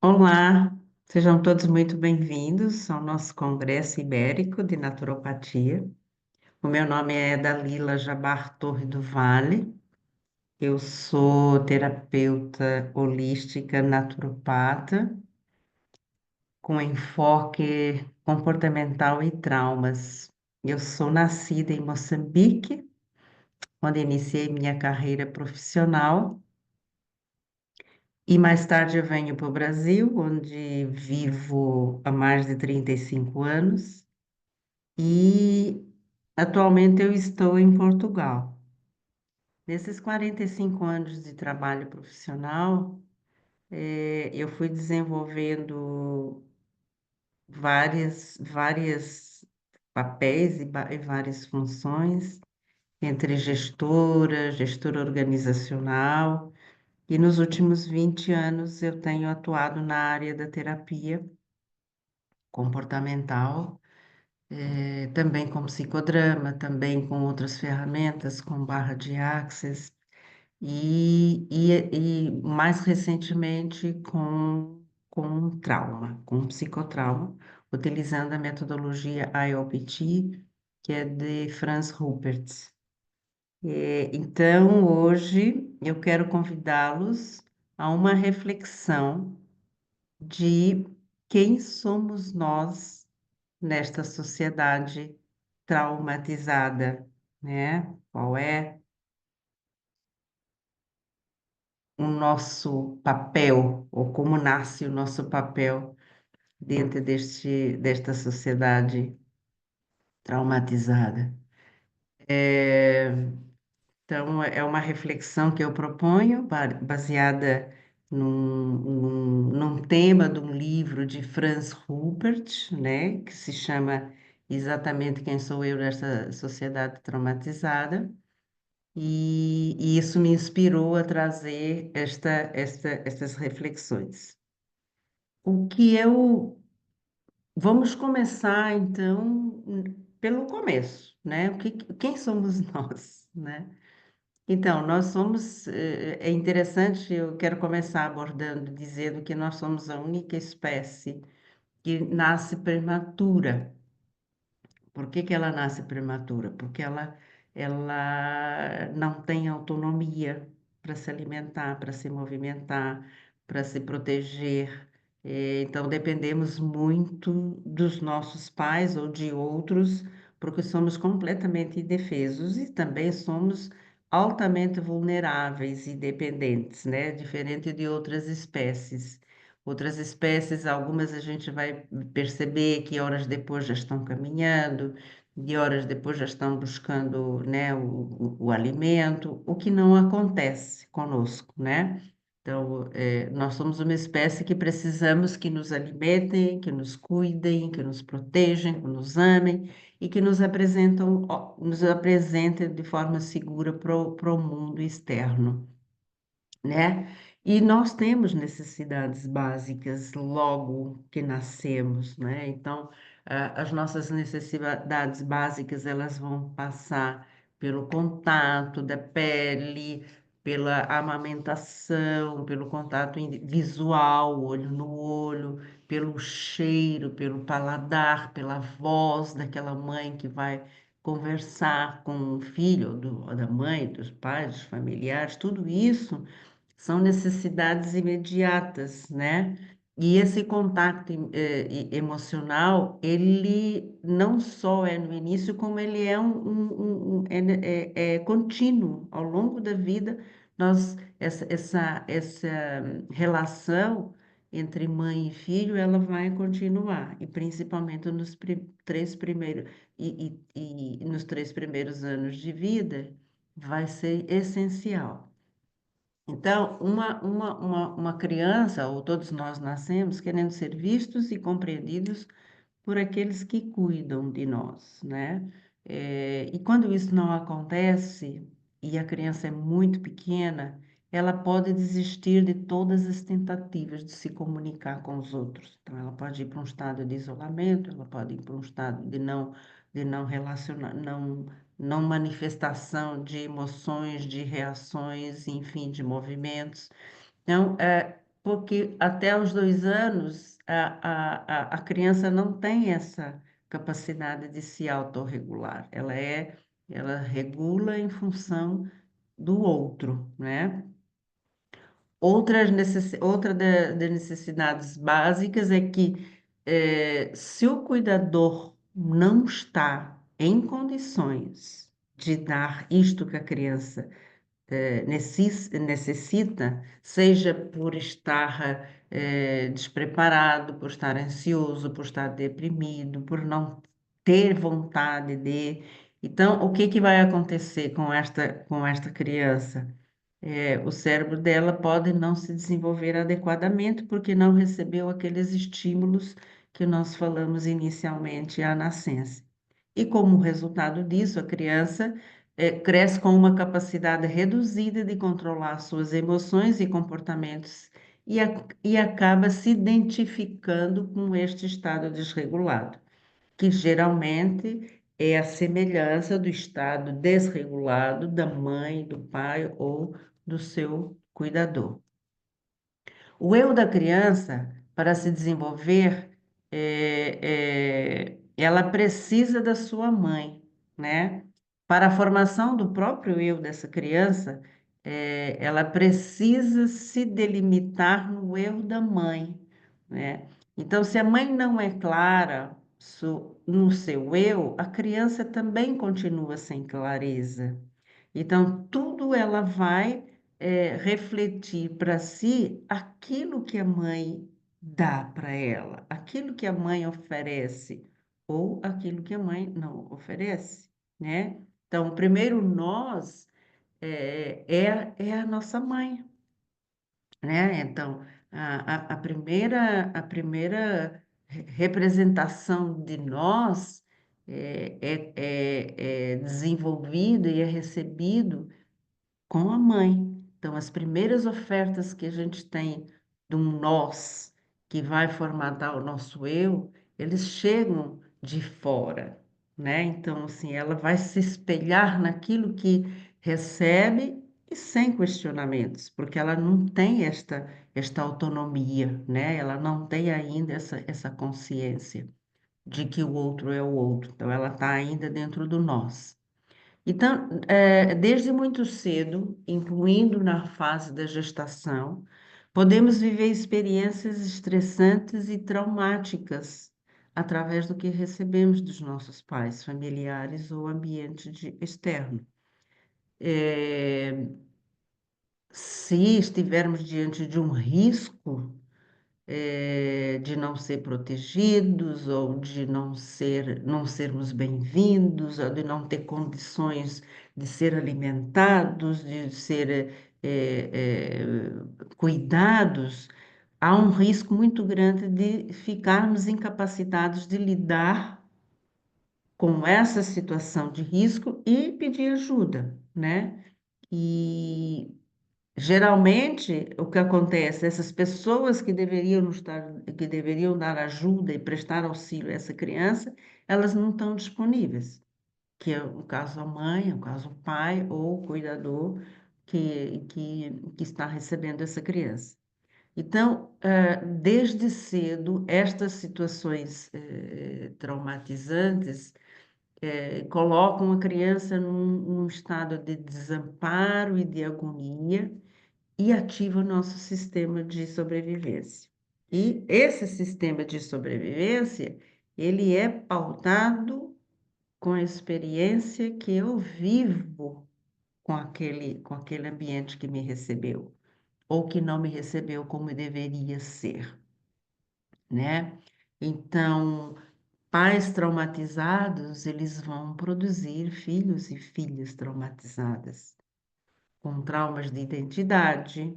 Olá, sejam todos muito bem-vindos ao nosso Congresso Ibérico de Naturopatia. O meu nome é Dalila Jabar Torre do Vale, eu sou terapeuta holística naturopata com enfoque comportamental e traumas. Eu sou nascida em Moçambique, onde iniciei minha carreira profissional. E mais tarde eu venho para o Brasil, onde vivo há mais de 35 anos. E atualmente eu estou em Portugal. Nesses 45 anos de trabalho profissional, eu fui desenvolvendo várias papéis e várias funções, entre gestora organizacional, e nos últimos 20 anos eu tenho atuado na área da terapia comportamental, também com psicodrama, também com outras ferramentas, com barra de Access, e mais recentemente com trauma, com psicotrauma, utilizando a metodologia IOPT, que é de Franz Ruppert. Então, hoje eu quero convidá-los a uma reflexão de quem somos nós nesta sociedade traumatizada, né? Qual é o nosso papel, ou como nasce o nosso papel dentro desta sociedade traumatizada. Então, é uma reflexão que eu proponho, baseada num tema de um livro de Franz Rupert, né, que se chama exatamente Quem Sou Eu nesta Sociedade Traumatizada, e isso me inspirou a trazer estas reflexões. O que eu... Vamos começar, então, pelo começo, né? Quem somos nós, né? Então, nós somos, é interessante, eu quero começar abordando, dizendo que nós somos a única espécie que nasce prematura. Por que que ela nasce prematura? Porque ela não tem autonomia para se alimentar, para se movimentar, para se proteger. Então, dependemos muito dos nossos pais ou de outros, porque somos completamente indefesos e também somos altamente vulneráveis e dependentes, né? Diferente de outras espécies. Outras espécies, algumas a gente vai perceber que horas depois já estão caminhando, de horas depois já estão buscando, né, o alimento, o que não acontece conosco, né? Então, nós somos uma espécie que precisamos que nos alimentem, que nos cuidem, que nos protejam, que nos amem e que nos apresentem de forma segura para o mundo externo, né? E nós temos necessidades básicas logo que nascemos, né? Então, as nossas necessidades básicas, elas vão passar pelo contato da pele, pela amamentação, pelo contato visual, olho no olho, pelo cheiro, pelo paladar, pela voz daquela mãe que vai conversar com o filho, ou da mãe, dos pais, dos familiares, tudo isso são necessidades imediatas, né? E esse contato emocional, ele não só é no início, como ele é é contínuo. Ao longo da vida, essa relação entre mãe e filho, ela vai continuar, e principalmente nos três primeiros, e nos 3 primeiros anos de vida, vai ser essencial. Então, uma criança, ou todos nós nascemos querendo ser vistos e compreendidos por aqueles que cuidam de nós, né? E quando isso não acontece, e a criança é muito pequena, ela pode desistir de todas as tentativas de se comunicar com os outros. Então, ela pode ir para um estado de isolamento, ela pode ir para um estado de não relacionar, não manifestação de emoções, de reações, enfim, de movimentos. Então, porque até os 2 anos a criança não tem essa capacidade de se autorregular. Ela regula em função do outro, né? Outra das necessidades básicas é que se o cuidador não está em condições de dar isto que a criança necessita, seja por estar despreparado, por estar ansioso, por estar deprimido, por não ter vontade de. Então, o que que vai acontecer com esta criança? O cérebro dela pode não se desenvolver adequadamente porque não recebeu aqueles estímulos que nós falamos inicialmente à nascença. E como resultado disso, a criança cresce com uma capacidade reduzida de controlar suas emoções e comportamentos e acaba se identificando com este estado desregulado, que geralmente é a semelhança do estado desregulado da mãe, do pai ou do seu cuidador. O eu da criança, para se desenvolver, ela precisa da sua mãe, né? Para a formação do próprio eu dessa criança, ela precisa se delimitar no eu da mãe, né? Então, se a mãe não é clara no seu eu, a criança também continua sem clareza. Então, tudo ela vai refletir para si aquilo que a mãe dá para ela, aquilo que a mãe oferece ou aquilo que a mãe não oferece, né? Então, o primeiro nós é a nossa mãe, né? Então, a primeira representação de nós é desenvolvida e é recebido com a mãe. Então, as primeiras ofertas que a gente tem de um nós que vai formatar o nosso eu, eles chegam de fora, né? Então, assim, ela vai se espelhar naquilo que recebe e sem questionamentos, porque ela não tem esta autonomia, né? Ela não tem ainda essa consciência de que o outro é o outro. Então, ela está ainda dentro do nós. Então, desde muito cedo, incluindo na fase da gestação, podemos viver experiências estressantes e traumáticas através do que recebemos dos nossos pais, familiares ou ambiente externo. Se estivermos diante de um risco, de não ser protegidos ou de não sermos bem-vindos, ou de não ter condições de ser alimentados, de ser cuidados, há um risco muito grande de ficarmos incapacitados de lidar com essa situação de risco e pedir ajuda, né? E geralmente, o que acontece, essas pessoas que deveriam dar ajuda e prestar auxílio a essa criança, elas não estão disponíveis, que é o caso da mãe, o caso do pai ou o cuidador que está recebendo essa criança. Então, desde cedo, estas situações traumatizantes colocam a criança num estado de desamparo e de agonia, e ativa o nosso sistema de sobrevivência. E esse sistema de sobrevivência, ele é pautado com a experiência que eu vivo com aquele ambiente que me recebeu, ou que não me recebeu como deveria ser, né? Então, pais traumatizados, eles vão produzir filhos e filhas traumatizadas, com traumas de identidade,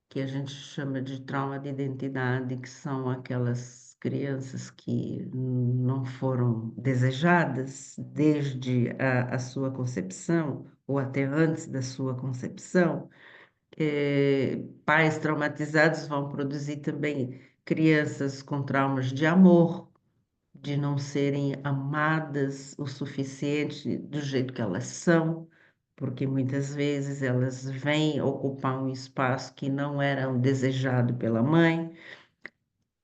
que a gente chama de trauma de identidade, que são aquelas crianças que não foram desejadas desde a sua concepção ou até antes da sua concepção. Pais traumatizados vão produzir também crianças com traumas de amor, de não serem amadas o suficiente do jeito que elas são, porque muitas vezes elas vêm ocupar um espaço que não era o desejado pela mãe.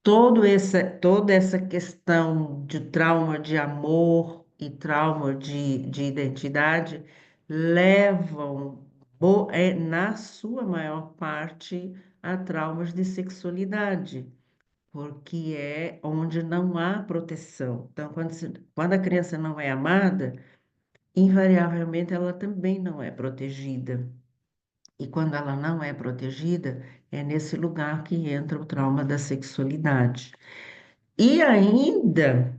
Toda essa questão de trauma de amor e trauma de identidade levam, na sua maior parte, a traumas de sexualidade, porque é onde não há proteção. Então, quando a criança não é amada, invariavelmente ela também não é protegida. E quando ela não é protegida, é nesse lugar que entra o trauma da sexualidade. E ainda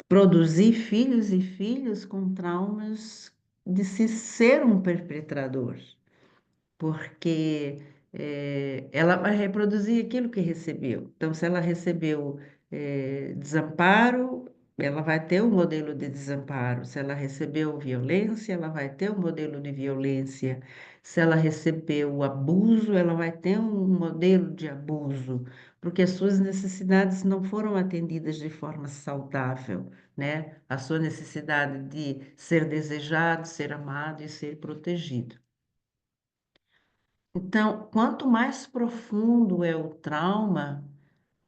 produzir filhos e filhas com traumas de se ser um perpetrador, porque ela vai reproduzir aquilo que recebeu. Então, se ela recebeu desamparo, ela vai ter um modelo de desamparo. Se ela recebeu violência, ela vai ter um modelo de violência. Se ela recebeu abuso, ela vai ter um modelo de abuso, porque as suas necessidades não foram atendidas de forma saudável, né? A sua necessidade de ser desejado, ser amado e ser protegido. Então, quanto mais profundo é o trauma,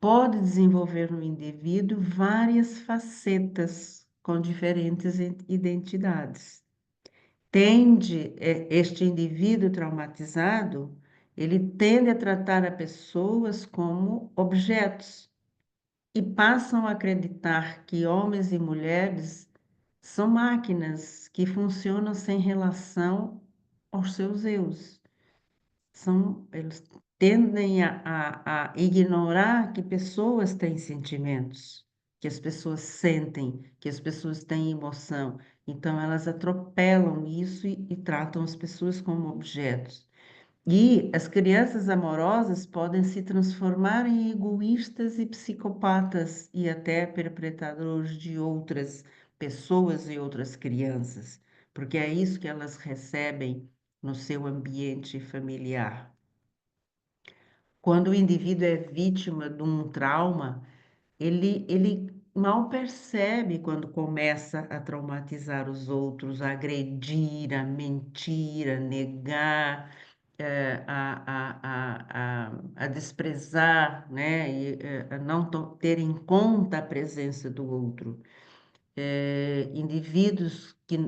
pode desenvolver no indivíduo várias facetas com diferentes identidades. Este indivíduo traumatizado, ele tende a tratar as pessoas como objetos e passam a acreditar que homens e mulheres são máquinas que funcionam sem relação aos seus eus. Eles tendem a ignorar que pessoas têm sentimentos, que as pessoas sentem, que as pessoas têm emoção. Então, elas atropelam isso e tratam as pessoas como objetos. E as crianças amorosas podem se transformar em egoístas e psicopatas e até perpetradores de outras pessoas e outras crianças, porque é isso que elas recebem no seu ambiente familiar. Quando o indivíduo é vítima de um trauma, ele mal percebe quando começa a traumatizar os outros, a agredir, a mentir, a negar, a desprezar, né? E, a não ter em conta a presença do outro. Indivíduos que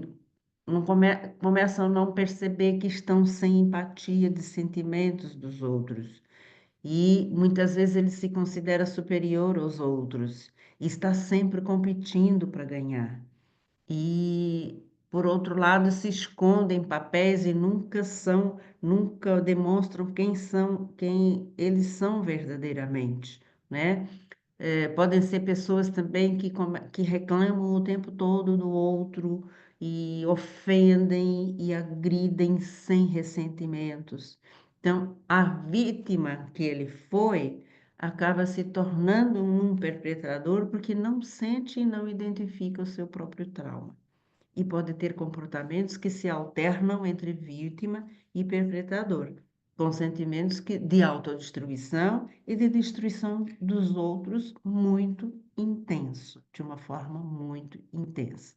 não começam a não perceber que estão sem empatia de sentimentos dos outros. E muitas vezes ele se considera superior aos outros e está sempre competindo para ganhar. E, por outro lado, se escondem papéis e nunca demonstram quem eles são verdadeiramente, né? Podem ser pessoas também que reclamam o tempo todo do outro e ofendem e agridem sem ressentimentos. Então, a vítima que ele foi acaba se tornando um perpetrador porque não sente e não identifica o seu próprio trauma. E pode ter comportamentos que se alternam entre vítima e perpetrador, com sentimentos de autodestruição e de destruição dos outros muito intenso, de uma forma muito intensa.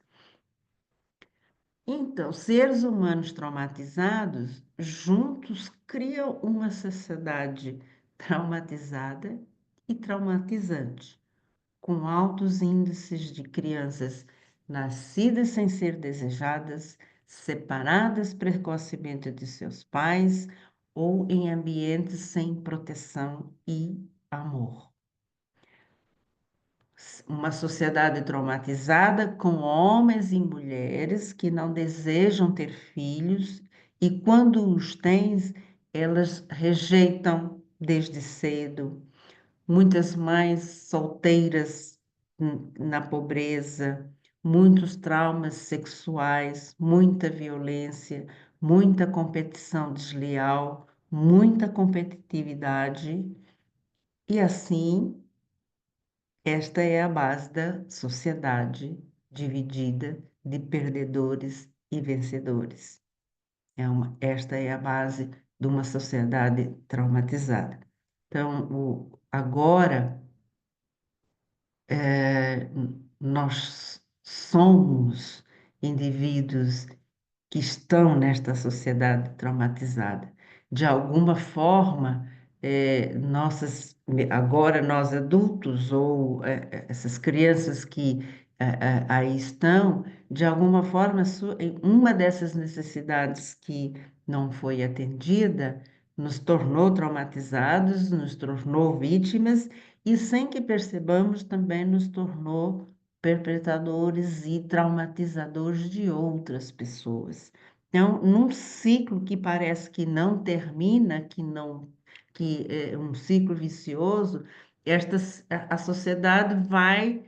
Então, seres humanos traumatizados juntos criam uma sociedade traumatizada e traumatizante, com altos índices de crianças nascidas sem ser desejadas, separadas precocemente de seus pais ou em ambientes sem proteção e amor. Uma sociedade traumatizada com homens e mulheres que não desejam ter filhos e, quando os têm, elas rejeitam desde cedo. Muitas mães solteiras na pobreza, muitos traumas sexuais, muita violência, muita competição desleal, muita competitividade, e assim, esta é a base da sociedade dividida de perdedores e vencedores. Esta é a base de uma sociedade traumatizada. Então, agora, nós somos indivíduos que estão nesta sociedade traumatizada. De alguma forma, agora nós adultos ou essas crianças que aí estão, de alguma forma, uma dessas necessidades que não foi atendida nos tornou traumatizados, nos tornou vítimas e, sem que percebamos, também nos tornou perpetradores e traumatizadores de outras pessoas. Então, num ciclo que parece que não termina, que é um ciclo vicioso, a sociedade vai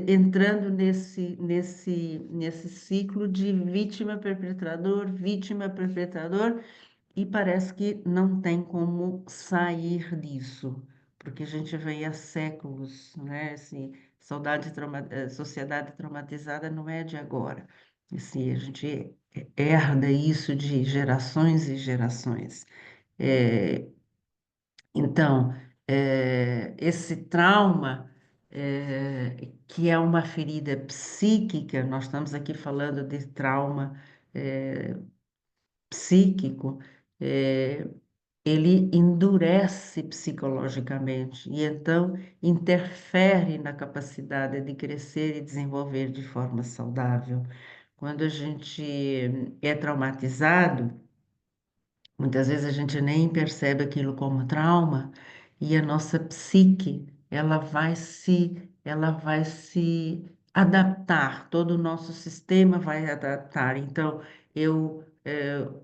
entrando nesse ciclo de vítima, perpetrador, e parece que não tem como sair disso, porque a gente vem há séculos, né? Assim, sociedade traumatizada não é de agora. Assim, a gente herda isso de gerações e gerações. É, então, esse trauma, que é uma ferida psíquica, nós estamos aqui falando de trauma, psíquico, é, ele endurece psicologicamente e então interfere na capacidade de crescer e desenvolver de forma saudável. Quando a gente é traumatizado, muitas vezes a gente nem percebe aquilo como trauma e a nossa psique, ela vai se adaptar, todo o nosso sistema vai adaptar. Então,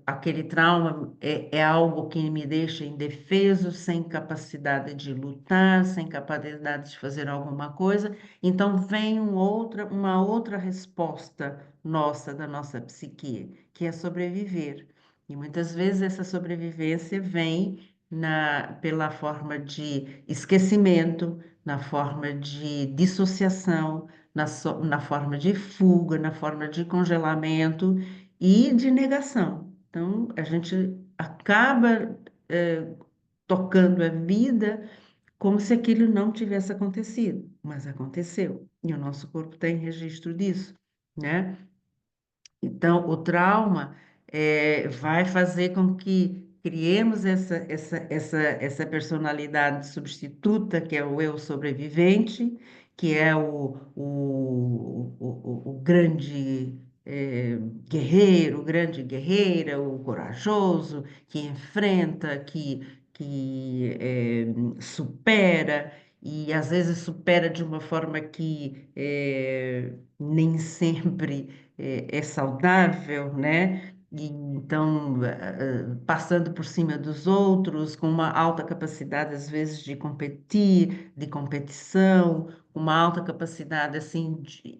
aquele trauma é algo que me deixa indefeso, sem capacidade de lutar, sem capacidade de fazer alguma coisa. Então, vem uma outra resposta nossa, da nossa psique, que é sobreviver. E muitas vezes essa sobrevivência vem pela forma de esquecimento, na forma de dissociação, na forma de fuga, na forma de congelamento e de negação. Então, a gente acaba, tocando a vida como se aquilo não tivesse acontecido, mas aconteceu. E o nosso corpo tem registro disso, né? Então, o trauma vai fazer com que criemos essa personalidade substituta, que é o eu sobrevivente, que é o grande guerreiro, grande guerreira, o corajoso, que enfrenta, que supera, e às vezes supera de uma forma que nem sempre é saudável, né? E então, passando por cima dos outros, com uma alta capacidade, às vezes, de competir, de competição, uma alta capacidade, assim, de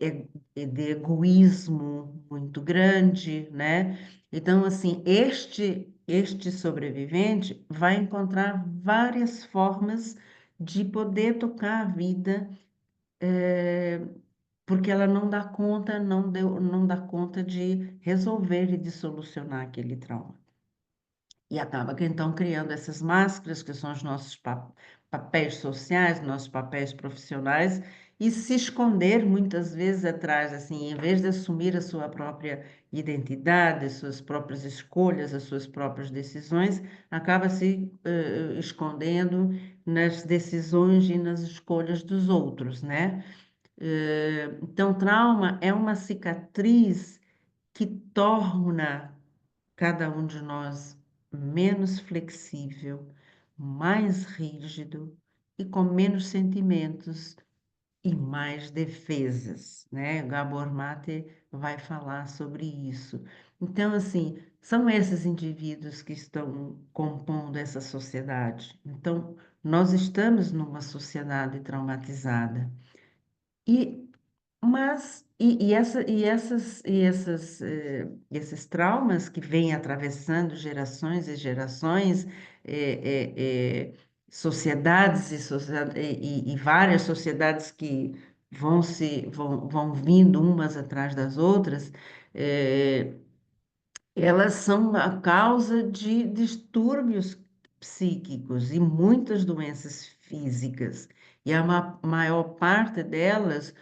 egoísmo muito grande, né? Então, assim, este sobrevivente vai encontrar várias formas de poder tocar a vida, porque ela não dá conta, não dá conta de resolver e de solucionar aquele trauma. E acaba que então criando essas máscaras, que são os nossos papéis sociais, nossos papéis profissionais, e se esconder muitas vezes atrás, assim, em vez de assumir a sua própria identidade, as suas próprias escolhas, as suas próprias decisões, acaba se escondendo nas decisões e nas escolhas dos outros, né? Então, trauma é uma cicatriz que torna cada um de nós menos flexível, mais rígido e com menos sentimentos e mais defesas, né? Gabor Mate vai falar sobre isso. Então, assim, são esses indivíduos que estão compondo essa sociedade. Então, nós estamos numa sociedade traumatizada. E esses traumas que vêm atravessando gerações e gerações, eh, sociedades e várias sociedades que vão vindo umas atrás das outras, eh, elas são a causa de distúrbios psíquicos e muitas doenças físicas, e a maior parte delas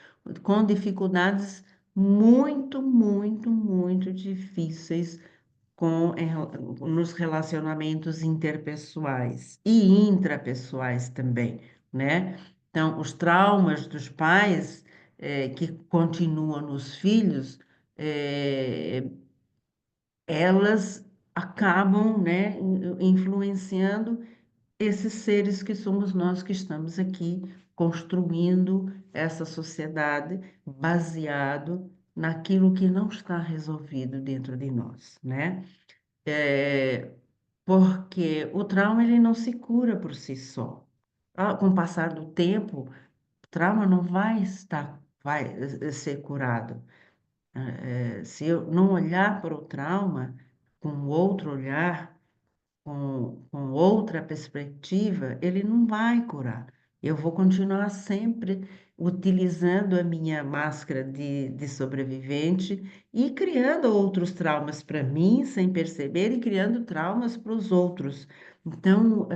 com dificuldades muito, muito, muito difíceis nos relacionamentos interpessoais e intrapessoais também, né? Então, os traumas dos pais, que continuam nos filhos, eh, elas acabam, né, influenciando esses seres que somos nós que estamos aqui construindo essa sociedade baseado naquilo que não está resolvido dentro de nós, né? É, porque o trauma ele não se cura por si só. Com o passar do tempo, o trauma não vai ser curado. Se eu não olhar para o trauma com outro olhar, com outra perspectiva, ele não vai curar. Eu vou continuar sempre utilizando a minha máscara de sobrevivente e criando outros traumas para mim, sem perceber, e criando traumas para os outros. Então,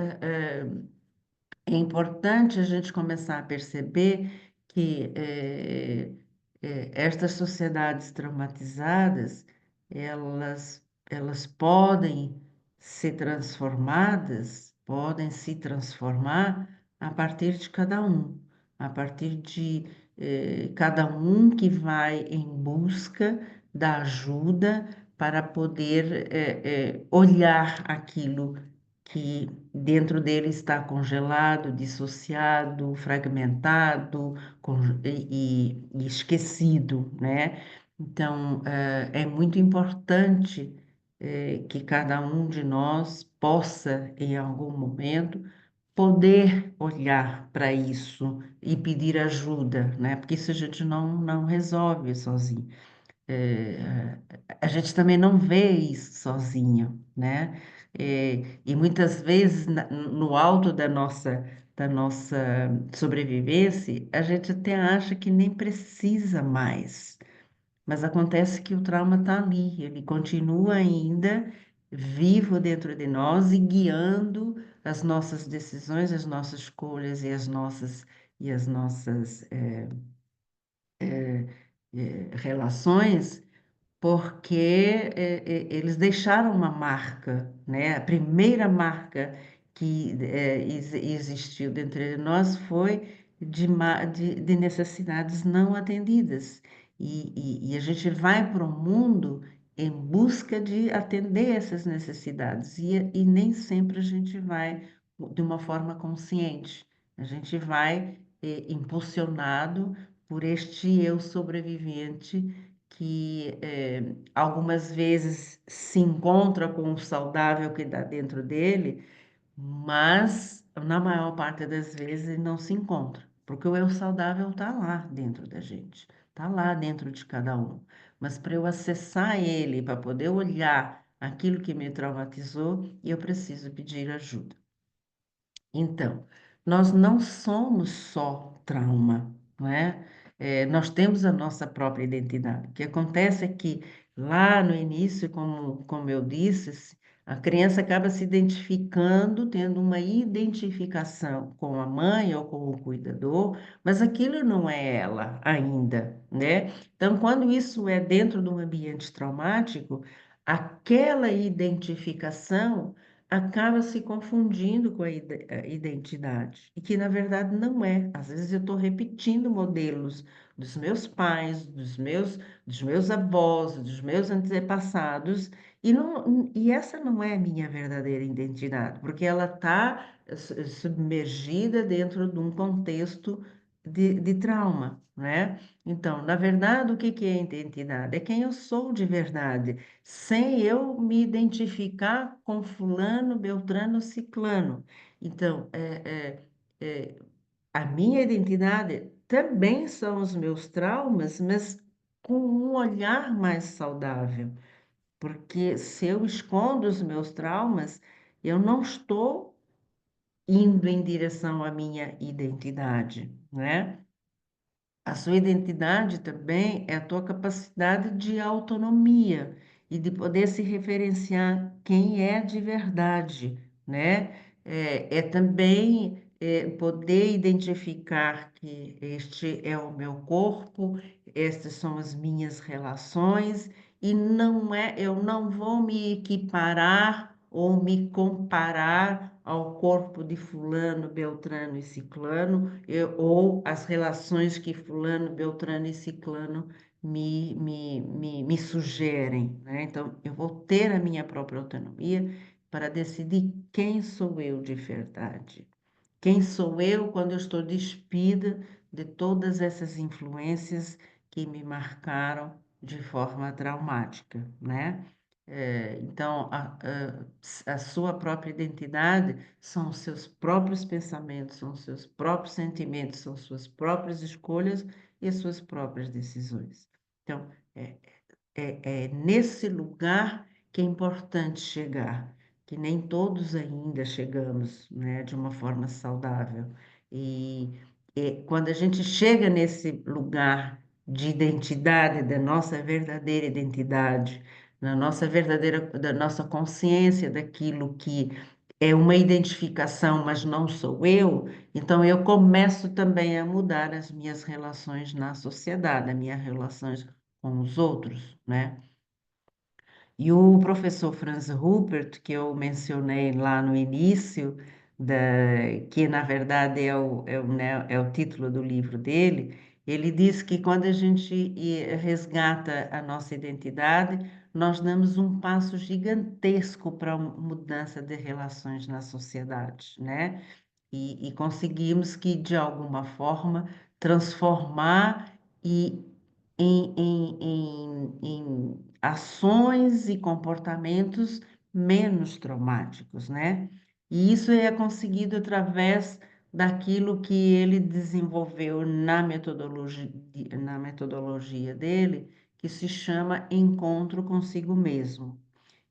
é importante a gente começar a perceber que estas sociedades traumatizadas, elas podem se transformar a partir de cada um, a partir de cada um que vai em busca da ajuda para poder olhar aquilo que dentro dele está congelado, dissociado, fragmentado e esquecido, né? Então, é muito importante que cada um de nós possa, em algum momento, poder olhar para isso e pedir ajuda, né? Porque isso a gente não resolve sozinho. É, a gente também não vê isso sozinho, né? E muitas vezes, no alto da nossa sobrevivência, a gente até acha que nem precisa mais. Mas acontece que o trauma está ali, ele continua ainda vivo dentro de nós e guiando as nossas decisões, as nossas escolhas e as nossas relações porque eles deixaram uma marca, né? A primeira marca que existiu dentro de nós foi de necessidades não atendidas. E a gente vai para o mundo em busca de atender essas necessidades, e nem sempre a gente vai de uma forma consciente. A gente vai impulsionado por este eu sobrevivente que algumas vezes se encontra com o saudável que dá dentro dele, mas na maior parte das vezes ele não se encontra, porque o eu saudável está lá dentro da gente, está lá dentro de cada um. Mas para eu acessar ele, para poder olhar aquilo que me traumatizou, eu preciso pedir ajuda. Então, nós não somos só trauma, não é? Nós temos a nossa própria identidade. O que acontece é que lá no início, como eu disse, a criança acaba se identificando, tendo uma identificação com a mãe ou com o cuidador, mas aquilo não é ela ainda, né? Então, quando isso é dentro de um ambiente traumático, aquela identificação acaba se confundindo com a identidade, e que na verdade não é. Às vezes eu estou repetindo modelos dos meus pais, dos meus avós, dos meus antepassados, e essa não é a minha verdadeira identidade, porque ela está submergida dentro de um contexto de trauma, né? Então, na verdade, o que que é identidade? É quem eu sou de verdade sem eu me identificar com fulano, beltrano, ciclano. Então, é, a minha identidade também são os meus traumas, mas com um olhar mais saudável, porque se eu escondo os meus traumas, eu não estou indo em direção à minha identidade, né? A sua identidade também é a tua capacidade de autonomia e de poder se referenciar quem é de verdade, né? É também poder identificar que este é o meu corpo, estas são as minhas relações, e eu não vou me equiparar ou me comparar ao corpo de fulano, beltrano e ciclano, ou as relações que fulano, beltrano e ciclano me sugerem, né? Então, eu vou ter a minha própria autonomia para decidir quem sou eu de verdade. Quem sou eu quando eu estou despida de todas essas influências que me marcaram de forma traumática, né? Então, a sua própria identidade são os seus próprios pensamentos, são os seus próprios sentimentos, são suas próprias escolhas e as suas próprias decisões. Então, é, é nesse lugar que é importante chegar, que nem todos ainda chegamos, né, de uma forma saudável. E, quando a gente chega nesse lugar de identidade, da nossa verdadeira identidade, da nossa consciência daquilo que é uma identificação, mas não sou eu, então eu começo também a mudar as minhas relações na sociedade, as minhas relações com os outros, né? E o professor Franz Rupert, que eu mencionei lá no início, que na verdade né, é o título do livro dele, ele diz que quando a gente resgata a nossa identidade, nós damos um passo gigantesco para a mudança de relações na sociedade, né? E conseguimos que, de alguma forma, transformar e em ações e comportamentos menos traumáticos, né? E isso é conseguido através daquilo que ele desenvolveu na metodologia dele, que se chama Encontro Consigo Mesmo.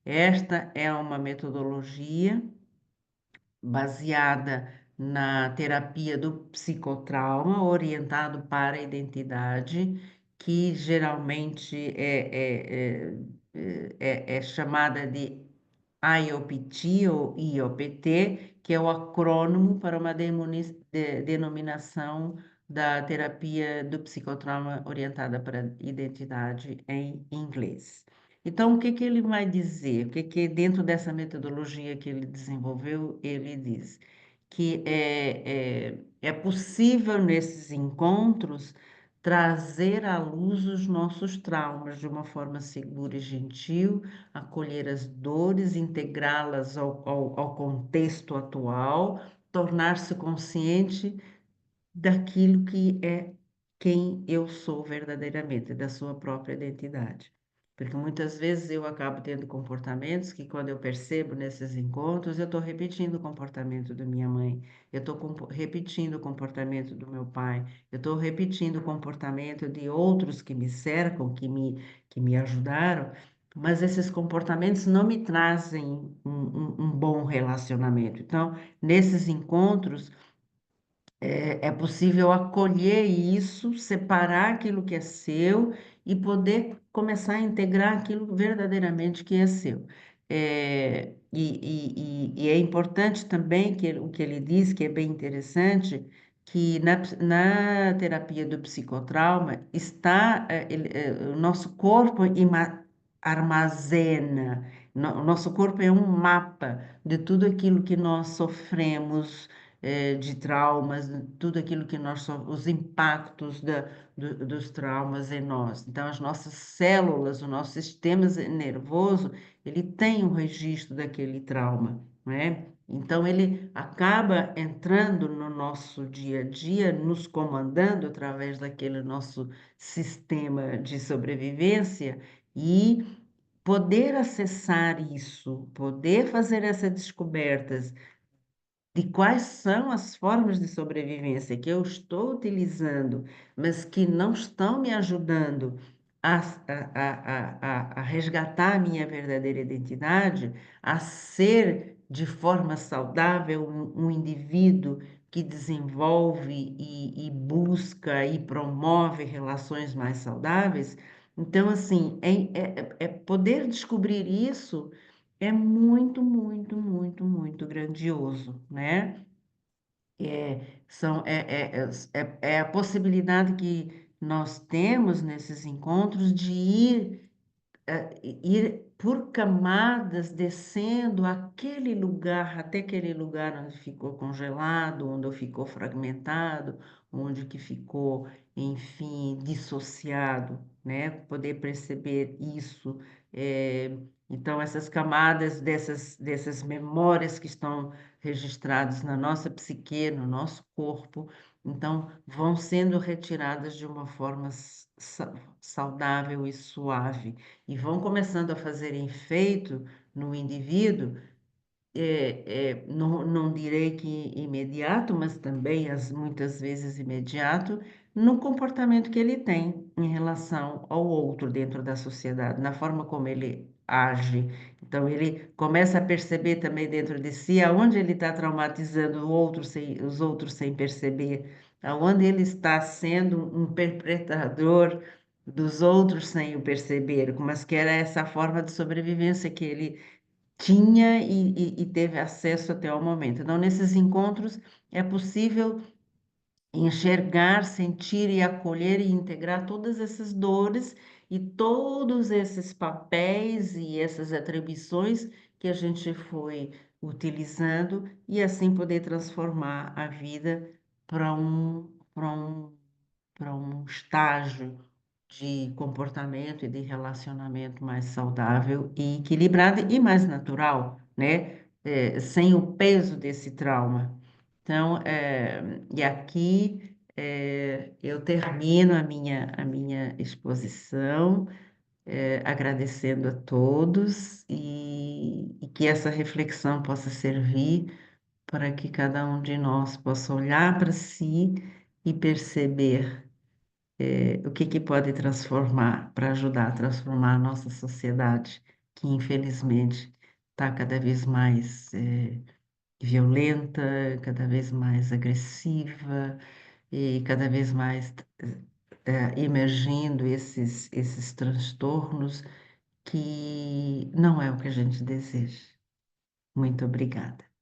Esta é uma metodologia baseada na terapia do psicotrauma, orientado para a identidade, que geralmente é chamada de IOPT ou IOPT, que é o acrônimo para uma denominação da terapia do psicotrauma orientada para a identidade em inglês. Então, o que que ele vai dizer? O que que dentro dessa metodologia que ele desenvolveu, ele diz que é possível nesses encontros trazer à luz os nossos traumas de uma forma segura e gentil, acolher as dores, integrá-las ao contexto atual, tornar-se consciente daquilo que é quem eu sou verdadeiramente, da sua própria identidade. Porque muitas vezes eu acabo tendo comportamentos que, quando eu percebo nesses encontros, eu estou repetindo o comportamento da minha mãe, eu estou repetindo o comportamento do meu pai, eu estou repetindo o comportamento de outros que me cercam, que me ajudaram, mas esses comportamentos não me trazem um bom relacionamento. Então, nesses encontros, é possível acolher isso, separar aquilo que é seu e poder começar a integrar aquilo verdadeiramente que é seu. E é importante também o que ele diz, que é bem interessante, que na terapia do psicotrauma o nosso corpo armazena, o nosso corpo é um mapa de tudo aquilo que nós sofremos, de traumas, tudo aquilo que os impactos dos traumas em nós. Então, as nossas células, o nosso sistema nervoso, ele tem um registro daquele trauma, não é? Então, ele acaba entrando no nosso dia a dia, nos comandando através daquele nosso sistema de sobrevivência e poder acessar isso, poder fazer essas descobertas de quais são as formas de sobrevivência que eu estou utilizando, mas que não estão me ajudando a resgatar a minha verdadeira identidade, a ser de forma saudável um indivíduo que desenvolve e busca e promove relações mais saudáveis. Então, assim, é poder descobrir isso é muito, muito, muito, muito grandioso, né? É a possibilidade que nós temos nesses encontros de ir por camadas descendo aquele lugar, até aquele lugar onde ficou congelado, onde ficou fragmentado, onde que ficou, enfim, dissociado, né? Poder perceber isso. eh, então, essas camadas dessas memórias que estão registradas na nossa psique, no nosso corpo, então, vão sendo retiradas de uma forma saudável e suave e vão começando a fazer efeito no indivíduo, não direi que imediato, mas também muitas vezes imediato, no comportamento que ele tem em relação ao outro dentro da sociedade, na forma como ele age. Então, ele começa a perceber também dentro de si aonde ele está traumatizando os outros sem perceber, aonde ele está sendo um perpetrador dos outros sem o perceber, mas que era essa forma de sobrevivência que ele tinha e teve acesso até o momento. Então, nesses encontros, é possível enxergar, sentir e acolher e integrar todas essas dores e todos esses papéis e essas atribuições que a gente foi utilizando e assim poder transformar a vida para um estágio de comportamento e de relacionamento mais saudável e equilibrado e mais natural, né? Sem o peso desse trauma. Então, e aqui eu termino a minha exposição, agradecendo a todos e que essa reflexão possa servir para que cada um de nós possa olhar para si e perceber o que que pode transformar, para ajudar a transformar a nossa sociedade, que infelizmente está cada vez mais violenta, cada vez mais agressiva e cada vez mais emergindo esses transtornos que não é o que a gente deseja. Muito obrigada.